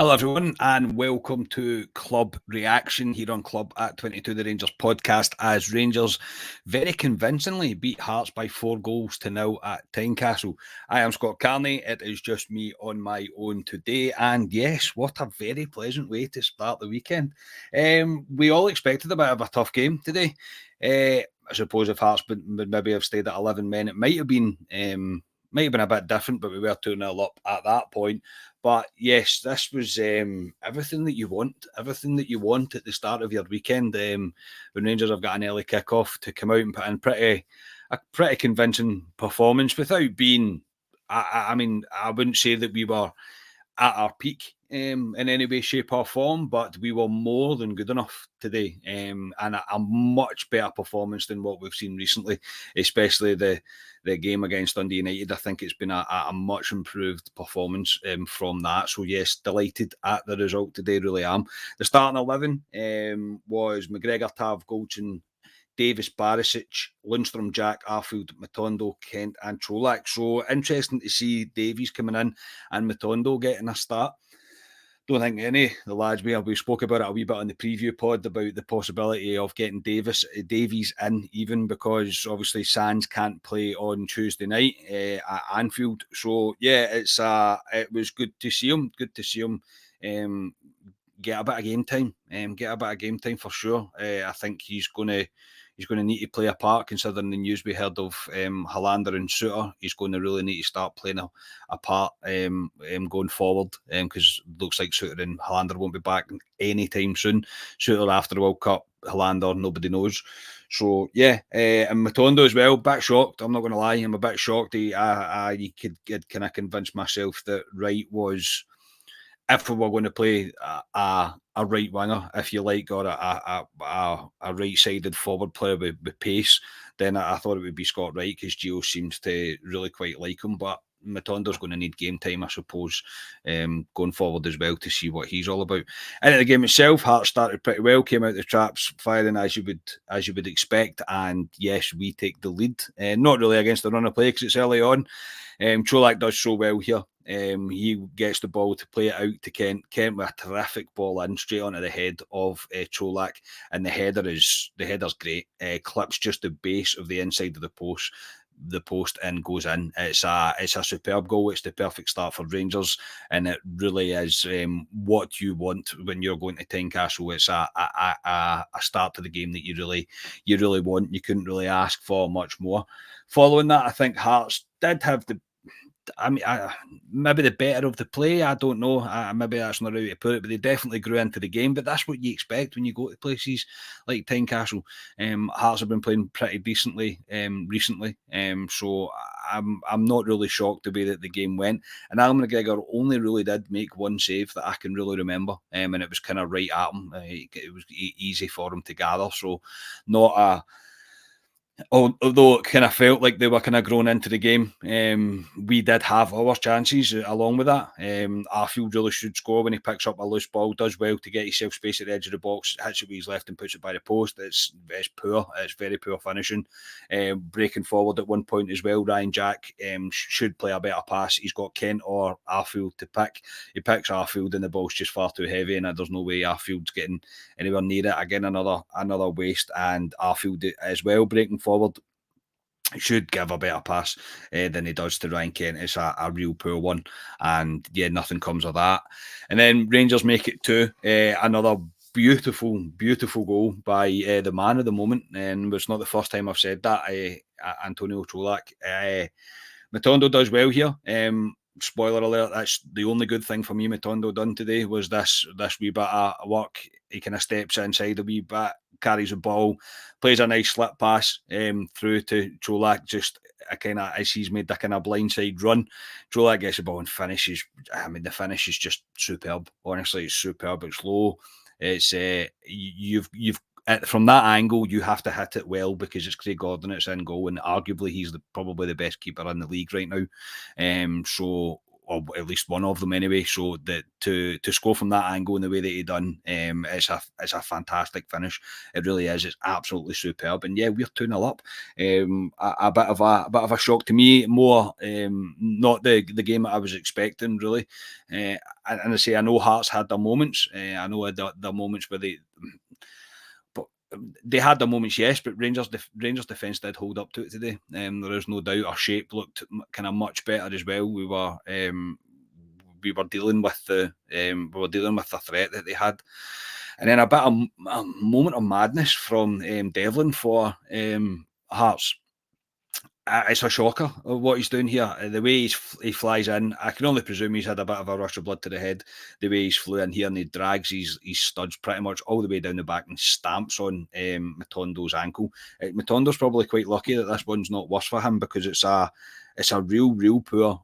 Hello, everyone, and welcome to Club Reaction here on Club at 22 The Rangers podcast. As Rangers very convincingly beat Hearts by 4-0 at Tynecastle. I am Scott Carney. It is just me on my own today, and yes, what a very pleasant way to start the weekend. We all expected a bit of a tough game today. I suppose if Hearts would maybe have stayed at 11 men, it might have been a bit different, but we were 2-0 up at that point. But yes, this was everything that you want at the start of your weekend. When Rangers have got an early kick-off to come out and put in a pretty convincing performance without being, I mean, I wouldn't say that we were at our peak in any way, shape, or form, but we were more than good enough today, and a much better performance than what we've seen recently, especially the game against Dundee United. I think it's been a much improved performance from that. So yes, delighted at the result today, really am. The starting 11 was McGregor, Tav, Goldson, Davis, Barisic, Lundstrom, Jack, Arfield, Matondo, Kent and Cholak. So interesting to see Davies coming in and Matondo getting a start. Don't think any of the lads, we spoke about it a wee bit on the preview pod about the possibility of getting Davies in, even because obviously Sands can't play on Tuesday night at Anfield. So yeah, it was good to see him. Get a bit of game time for sure. I think he's going to need to play a part, considering the news we heard of Hollander and Suter. He's going to really need to start playing a part going forward, because it looks like Suter and Hollander won't be back anytime soon. Suter after the World Cup, Hollander, nobody knows. So yeah, and Matondo as well. Bit shocked. I'm not going to lie. I'm a bit shocked. I could kind of convince myself that Wright was, if we were going to play a right winger, if you like, or a right-sided forward player with pace, then I thought it would be Scott Wright, because Gio seems to really quite like him. But Matondo's going to need game time, I suppose, going forward as well, to see what he's all about. And in the game itself, Hearts started pretty well, came out the traps firing as you would expect, and yes, we take the lead. Not really against the run of play because it's early on. Cholak does so well here. He gets the ball to play it out to Kent. Kent with a terrific ball in straight onto the head of Cholak, and the header's great. Clips just the base of the inside of the post and goes in. It's a superb goal. It's the perfect start for Rangers, and it really is what you want when you're going to Tynecastle. It's a start to the game that you really want. You couldn't really ask for much more. Following that, I think Hearts did have maybe the better of the play. I don't know. Maybe that's not how to put it, but they definitely grew into the game. But that's what you expect when you go to places like Tynecastle. Hearts have been playing pretty decently recently, so I'm not really shocked the way that the game went. And Alan McGregor only really did make one save that I can really remember, and it was kind of right at him. It was easy for him to gather, so not a. Although it kind of felt like they were kind of grown into the game, we did have our chances along with that. Arfield really should score when he picks up a loose ball, does well to get himself space at the edge of the box, hits it with his left and puts it by the post. It's poor. It's very poor finishing. Breaking forward at one point as well, Ryan Jack should play a better pass. He's got Kent or Arfield to pick. He picks Arfield and the ball's just far too heavy, and there's no way Arfield's getting anywhere near it. Again, another waste, and Arfield as well breaking forward should give a better pass than he does to Ryan Kent. It's a real poor one, and yeah, nothing comes of that. And then Rangers make it 2. Another beautiful goal by the man of the moment, and it's not the first time I've said that. Antonio Cholak. Matondo does well here. Spoiler alert, that's the only good thing for me Matondo done today was this wee bit of work. He kind of steps inside a wee bit, carries the ball, plays a nice slip pass through to Cholak, just kind of as he's made the kind of blindside run. Cholak gets the ball and finishes. I mean, the finish is just superb. Honestly, it's superb. It's low. It's you've from that angle, you have to hit it well because it's Craig Gordon, it's in goal, and arguably he's probably the best keeper in the league right now. So or at least one of them anyway. So that to score from that angle in the way that he done, it's a fantastic finish. It really is. It's absolutely superb. And yeah, we're 2-0 up. A bit of a shock to me. More not the game that I was expecting really. And I say I know Hearts had their moments. I know their moments where but they had their moments, yes, but Rangers defence did hold up to it today. There is no doubt. Our shape looked kind of much better as well. We were dealing with the threat that they had, and then a moment of madness from Devlin for Hearts. It's a shocker of what he's doing here. The way he flies in, I can only presume he's had a bit of a rush of blood to the head. The way he's flew in here and he drags his studs pretty much all the way down the back and stamps on Matondo's ankle. Matondo's probably quite lucky that this one's not worse for him because it's a real poor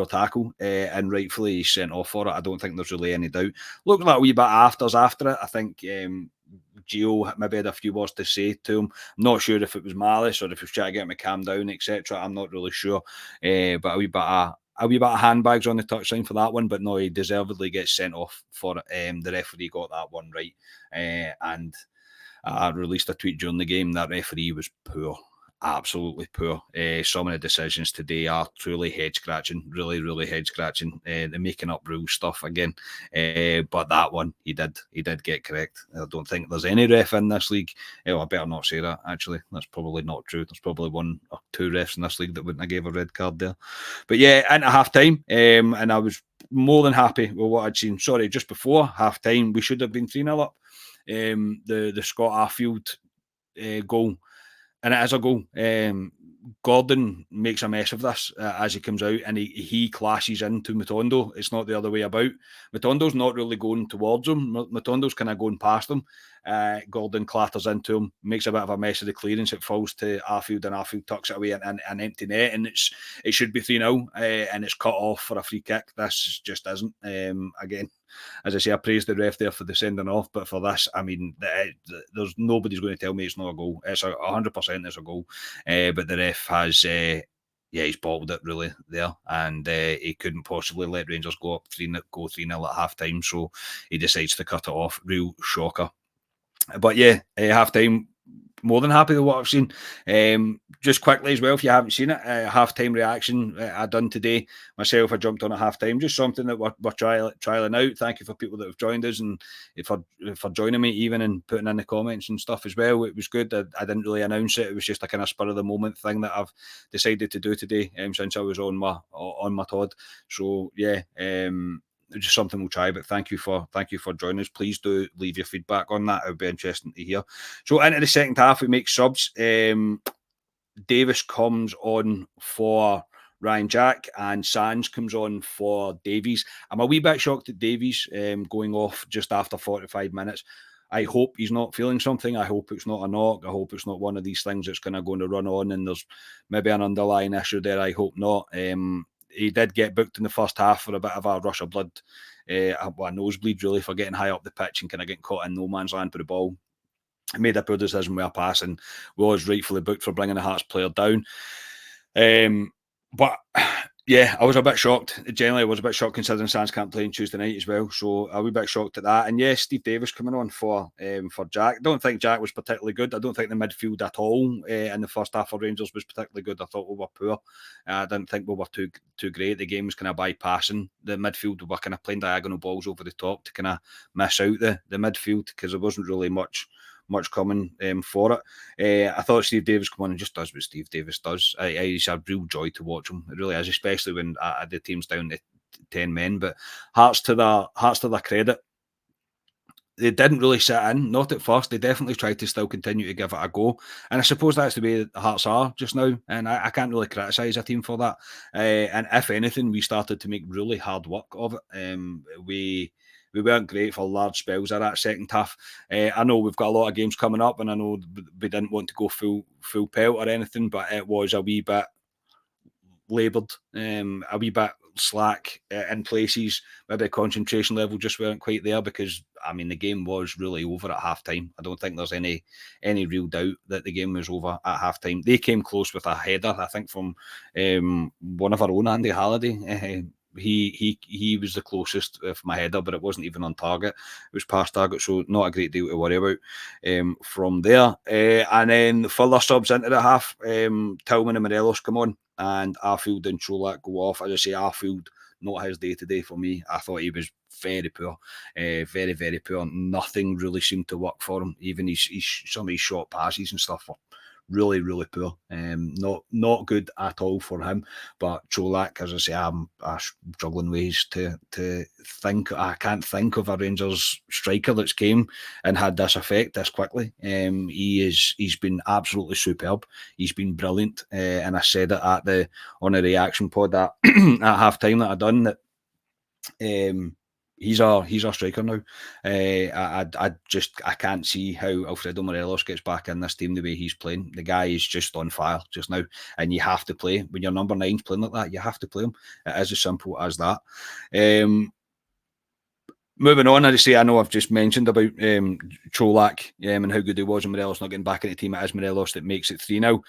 tackle, and rightfully he's sent off for it. I don't think there's really any doubt. Looked like a wee bit after it. I think Gio maybe had a few words to say to him. I'm not sure if it was malice or if he was trying to get him to calm down, etc. I'm not really sure. But a wee bit of handbags on the touchline for that one, but no, he deservedly gets sent off for it. The referee got that one right. And I released a tweet during the game. That referee was poor. Absolutely poor. Some of the decisions today are truly head scratching, really head scratching. The making up rule stuff again, but that one he did get correct. I don't think there's any ref in this league. I better not say that. Actually, that's probably not true. There's probably one or two refs in this league that wouldn't have gave a red card there. But yeah, into half time, and I was more than happy with what I'd seen. Sorry, just before half time, we should have been 3-0 up. The Scott Arfield goal. And it is a goal. Gordon makes a mess of this as he comes out and he clashes into Matondo. It's not the other way about. Matondo's not really going towards him. Matondo's kind of going past him. Gordon clatters into him, makes a bit of a mess of the clearance. It falls to Arfield and Arfield tucks it away in an empty net, and it should be 3-0 and it's cut off for a free kick. This just isn't. Again, as I say, I praised the ref there for the sending off, but for this, I mean, there's nobody's going to tell me it's not a goal. It's 100% it's a goal, but the ref has, he's bottled it really there, and he couldn't possibly let Rangers go 3-0 at half time, so he decides to cut it off. Real shocker. But yeah, half time. More than happy with what I've seen. Just quickly as well, if you haven't seen it, half-time reaction I done today myself. I jumped on at half-time, just something that we're trialing out. Thank you for people that have joined us and for joining me even and putting in the comments and stuff as well. It was good. I didn't really announce it. It was just a kind of spur of the moment thing that I've decided to do today since I was on my Todd. So yeah, just something we'll try. But thank you for joining us. Please do leave your feedback on that. It would be interesting to hear. So into the second half, we make subs. Davis comes on for Ryan Jack and Sands comes on for Davies. I'm a wee bit shocked at Davies going off just after 45 minutes. I hope he's not feeling something. I hope it's not a knock. I hope it's not one of these things that's going to run on and there's maybe an underlying issue there. I hope not. He did get booked in the first half for a bit of a rush of blood, a nosebleed really, for getting high up the pitch and kind of getting caught in no man's land with the ball. Made a poor decision with a pass and was rightfully booked for bringing the Hearts player down. But yeah, I was a bit shocked. Generally, I was a bit shocked considering Sands can't play on Tuesday night as well. So a wee bit shocked at that. And yes, Steve Davis coming on for Jack. I don't think Jack was particularly good. I don't think the midfield at all in the first half of Rangers was particularly good. I thought we were poor. I didn't think we were too great. The game was kind of bypassing the midfield. We were kind of playing diagonal balls over the top to kind of miss out the midfield because there wasn't really much coming for it. I thought Steve Davis come on and just does what Steve Davis does. He's a real joy to watch him. It really is, especially when the team's down to 10 men. But Hearts to their credit, they didn't really sit in, not at first. They definitely tried to still continue to give it a go. And I suppose that's the way the Hearts are just now. And I can't really criticise a team for that. And if anything, we started to make really hard work of it. We weren't great for large spells of that second half. I know we've got a lot of games coming up, and I know we didn't want to go full pelt or anything, but it was a wee bit laboured, a wee bit slack in places. Maybe concentration level just weren't quite there because I mean the game was really over at half time. I don't think there's any real doubt that the game was over at half time. They came close with a header, I think, from one of our own, Andy Halliday. he was the closest with my header, but it wasn't even on target. It was past target, so not a great deal to worry about from there. And then further subs into the half, Tillman and Morelos come on, and Arfield and Cholak go off. As I say, Arfield, not his day today for me. I thought he was very poor, very, very poor. Nothing really seemed to work for him. Even some of his short passes and stuff were really, really poor. Not good at all for him. But Cholak, as I say, I'm struggling ways to think. I can't think of a Rangers striker that's came and had this effect this quickly. He's been absolutely superb. He's been brilliant. And I said it on a reaction pod at at half time that I done that um, he's our striker now. I can't see how Alfredo Morelos gets back in this team the way he's playing. The guy is just on fire just now, and you have to play when your number nine's playing like that. You have to play him. It is as simple as that. Moving on, I just say I know I've just mentioned about Cholak and how good he was, and Morelos not getting back in the team. It is Morelos that makes it 3 now.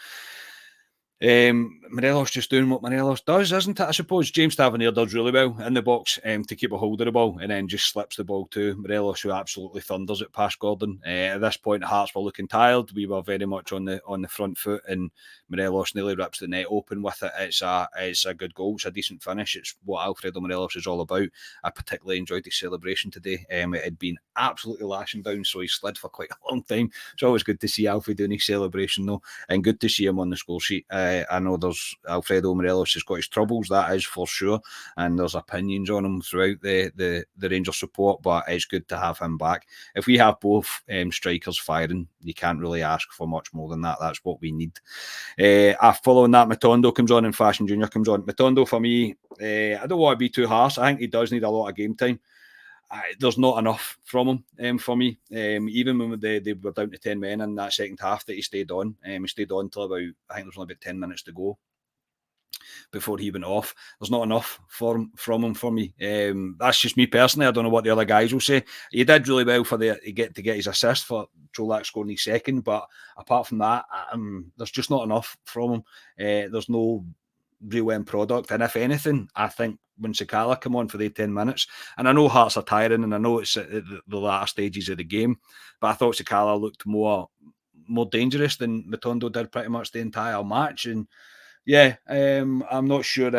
Morelos just doing what Morelos does, isn't it? I suppose James Tavernier does really well in the box to keep a hold of the ball and then just slips the ball to Morelos, who absolutely thunders it past Gordon. At this point, Hearts were looking tired. We were very much on the front foot, and Morelos nearly rips the net open with it. It's a good goal. It's a decent finish. It's what Alfredo Morelos is all about. I particularly enjoyed his celebration today. It had been absolutely lashing down, so he slid for quite a long time. It's always good to see Alfie doing his celebration though, and good to see him on the score sheet. I know there's Alfredo Morelos has got his troubles, that is for sure, and there's opinions on him throughout the Rangers support, but it's good to have him back. If we have both strikers firing, you can't really ask for much more than that. That's what we need. Following that, Matondo comes on and Fashion Junior comes on. Matondo, for me, I don't want to be too harsh. I think he does need a lot of game time. There's not enough from him for me. Even when they were down to 10 men in that second half that he stayed on. He stayed on till about, I think there was only about 10 minutes to go before he went off. There's not enough from him for me. That's just me personally. I don't know what the other guys will say. He did really well for to get his assist for Cholak scoring his second, but apart from that, there's just not enough from him. There's no real end product, and if anything, I think when Sakala come on for the 10 minutes, and I know Hearts are tiring, and I know it's at the latter stages of the game, but I thought Sakala looked more dangerous than Matondo did pretty much the entire match, and yeah, I'm not sure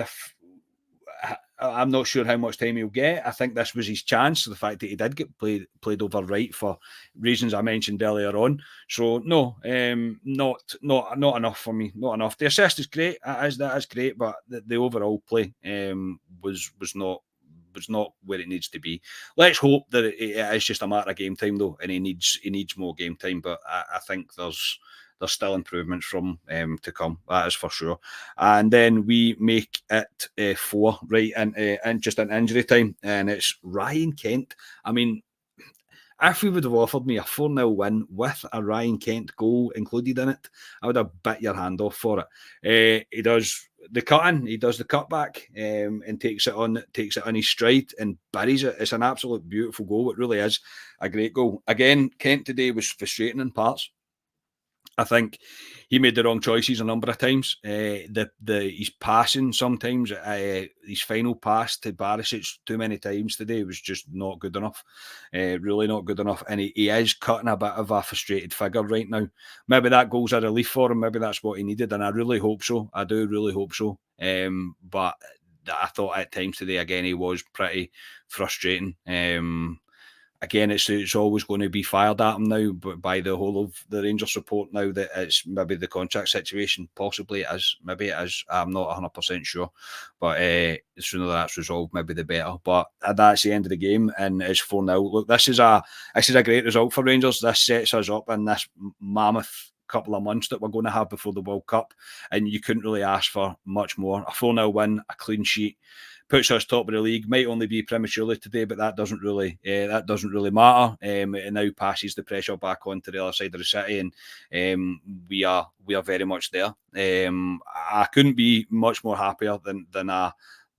how much time he'll get. I think this was his chance. The fact that he did get played over right for reasons I mentioned earlier on. So no, not enough for me. Not enough. The assist is great. That is great, but the overall play was not where it needs to be. Let's hope that it is just a matter of game time though, and he needs more game time. But I think there's still improvements from to come. That is for sure. And then we make it 4 right and just an injury time, and it's Ryan Kent. I mean, if you would have offered me a 4-0 win with a Ryan Kent goal included in it, I would have bit your hand off for it. He does the cutting, he does the cutback, and takes it on his stride and buries it. It's an absolute beautiful goal. It really is a great goal. Again, Kent today was frustrating in parts. I think he made the wrong choices a number of times. His passing sometimes, his final pass to Barisic too many times today was just not good enough. Really not good enough. And he is cutting a bit of a frustrated figure right now. Maybe that goal's a relief for him. Maybe that's what he needed. And I really hope so. I do really hope so. But I thought at times today, again, he was pretty frustrating. Again, it's always going to be fired at him now, but by the whole of the Rangers support now that it's maybe the contract situation. Possibly it is. Maybe it is. I'm not 100% sure. But the sooner that's resolved, maybe the better. But that's the end of the game, and it's 4-0. Look, this is a great result for Rangers. This sets us up in this mammoth couple of months that we're going to have before the World Cup, and you couldn't really ask for much more. A 4-0 win, a clean sheet, puts us top of the league. Might only be prematurely today, but that doesn't really matter. It now passes the pressure back onto the other side of the city, and we are very much there. I couldn't be much more happier than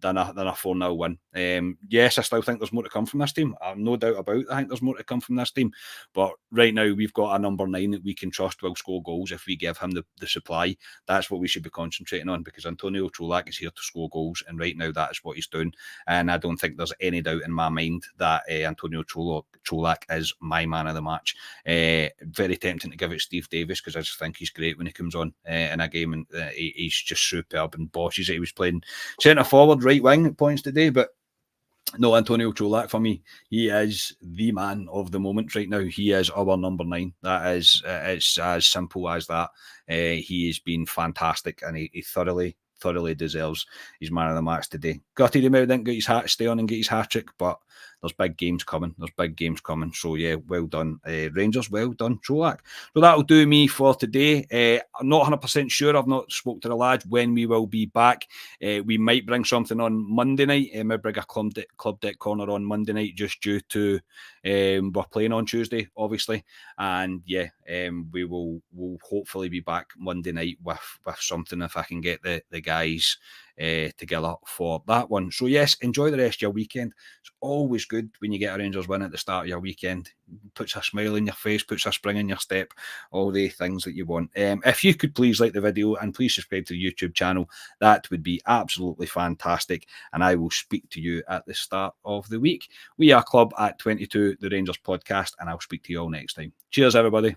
than a 4-0 win. Yes, I still think there's more to come from this team. I've no doubt about it. I think there's more to come from this team. But right now, we've got a number 9 that we can trust will score goals if we give him the supply. That's what we should be concentrating on, because Antonio Cholak is here to score goals, and right now that is what he's doing. And I don't think there's any doubt in my mind that Antonio Cholak is my man of the match. Very tempting to give it Steve Davis, because I just think he's great when he comes on in a game, and he's just superb and bosses it. He was playing centre forward, right wing at points today, but no, Antonio Cholak for me, he is the man of the moment right now. He is our number 9. That is, it's as simple as that. He has been fantastic, and he thoroughly deserves his man of the match today. Gutted him out, didn't get his hat, stay on and get his hat trick, but there's big games coming. So yeah, well done, Rangers. Well done, Cholak. So that'll do me for today. I'm not 100% sure. I've not spoke to the lads when we will be back. We might bring something on Monday night. Maybe bring a club deck corner on Monday night, just due to we're playing on Tuesday, obviously. And yeah, we'll hopefully be back Monday night with something, if I can get the guys together for that one. So yes, enjoy the rest of your weekend. It's always good when you get a Rangers win at the start of your weekend. Puts a smile in your face, puts a spring in your step, all the things that you want. If you could please like the video and please subscribe to the YouTube channel, that would be absolutely fantastic. And I will speak to you at the start of the week. We are Club at 22, the Rangers podcast, and I'll speak to you all next time. Cheers, everybody.